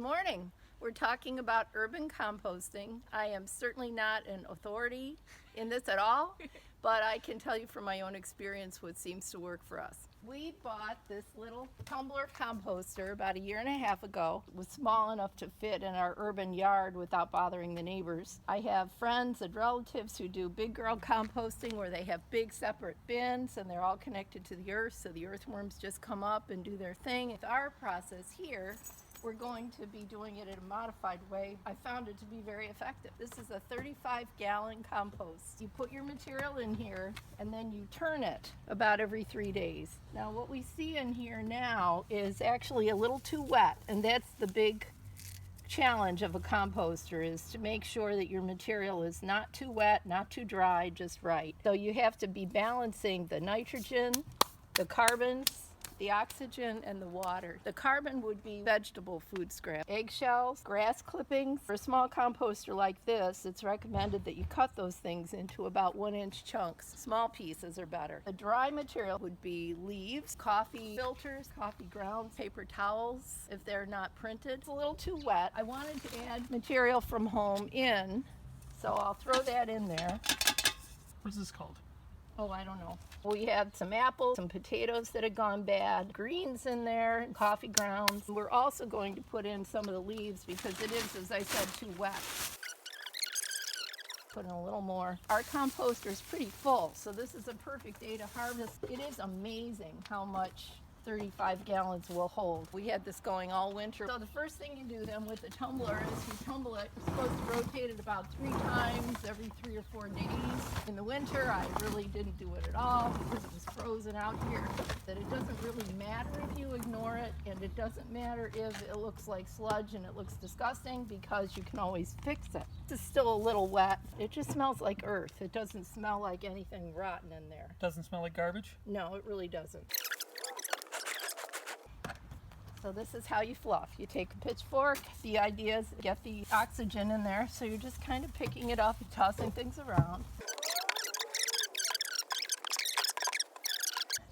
Good morning. We're talking about urban composting. I am certainly not an authority in this at all, but I can tell you from my own experience what seems to work for us. We bought this little Tumbler Composter about 1.5 years ago. It was small enough to fit in our urban yard without bothering the neighbors. I have friends and relatives who do big girl composting where they have big separate bins and they're all connected to the earth, so the earthworms just come up and do their thing. With our process here, we're going to be doing it in a modified way. I found it to be very effective. This is a 35-gallon compost. You put your material in here and then you turn it about every 3 days. Now what we see in here now is actually a little too wet, and that's the big challenge of a composter, is to make sure that your material is not too wet, not too dry, just right. So you have to be balancing the nitrogen, the carbons, the oxygen, and the water. The carbon would be vegetable food scrap, eggshells, grass clippings. For a small composter like this, it's recommended that you cut those things into about 1-inch chunks. Small pieces are better. The dry material would be leaves, coffee filters, coffee grounds, paper towels if they're not printed. It's a little too wet. I wanted to add material from home in, so I'll throw that in there. What's this called? Oh, I don't know. We had some apples, some potatoes that had gone bad, greens in there, coffee grounds. We're also going to put in some of the leaves because it is, as I said, too wet. Put in a little more. Our composter is pretty full, so this is a perfect day to harvest. It is amazing how much 35 gallons will hold. We had this going all winter. So the first thing you do then with the tumbler is you tumble it. You're supposed to rotate it about 3 times every 3 or 4 days. In the winter, I really didn't do it at all because it was frozen out here. That it doesn't really matter if you ignore it, and it doesn't matter if it looks like sludge and it looks disgusting, because you can always fix it. It's still a little wet. It just smells like earth. It doesn't smell like anything rotten in there. Doesn't smell like garbage? No, it really doesn't. So this is how you fluff. You take a pitchfork. The idea is to get the oxygen in there, so you're just kind of picking it up and tossing things around.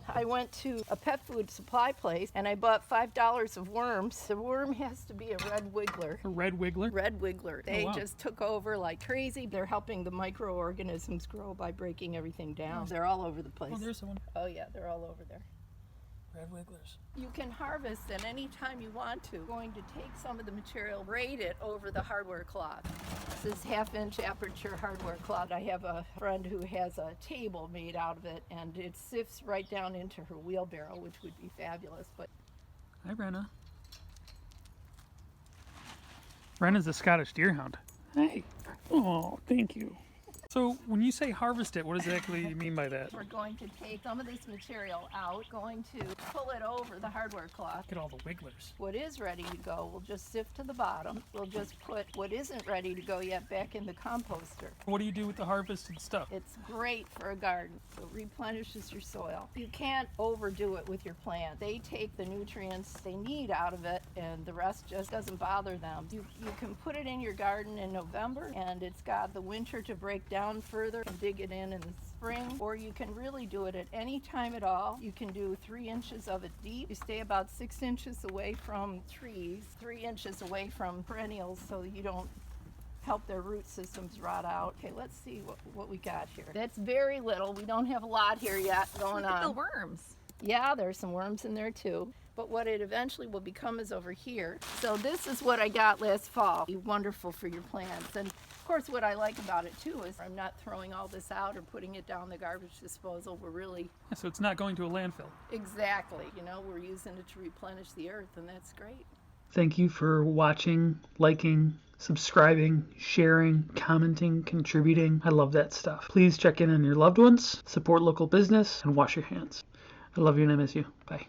I went to a pet food supply place and I bought $5 of worms. The worm has to be a red wiggler. A red wiggler? Red wiggler. They wow. just took over like crazy. They're helping the microorganisms grow by breaking everything down. They're all over the place. Oh, there's one. Oh yeah, they're all over there. Red wigglers. You can harvest at any time you want to. You're going to take some of the material, braid it over the hardware cloth. This is 1/2-inch aperture hardware cloth. I have a friend who has a table made out of it, and it sifts right down into her wheelbarrow, which would be fabulous. But Hi, Brenna. Brenna's a Scottish deerhound. Hey. Oh, thank you. So when you say harvest it, what exactly do you mean by that? we're going to take some of this material out, going to pull it over the hardware cloth. Look at all the wigglers. What is ready to go, we'll just sift to the bottom. We'll just put what isn't ready to go yet back in the composter. What do you do with the harvested stuff? It's great for a garden. It replenishes your soil. You can't overdo it with your plant. They take the nutrients they need out of it, and the rest just doesn't bother them. You can put it in your garden in November, and it's got the winter to break down further and dig it in the spring, or you can really do it at any time at all. You can do 3 inches of it deep. You stay about 6 inches away from trees, 3 inches away from perennials, so you don't help their root systems rot out. Okay, let's see what we got here. That's very little. We don't have a lot here yet going on. Look at the worms. Yeah, there's some worms in there too. But what it eventually will become is over here. So this is what I got last fall. Wonderful for your plants. And of course, what I like about it too is I'm not throwing all this out or putting it down the garbage disposal. We're really... Yeah, so it's not going to a landfill. Exactly. You know, we're using it to replenish the earth, and that's great. Thank you for watching, liking, subscribing, sharing, commenting, contributing. I love that stuff. Please check in on your loved ones, support local business, and wash your hands. I love you and I miss you. Bye.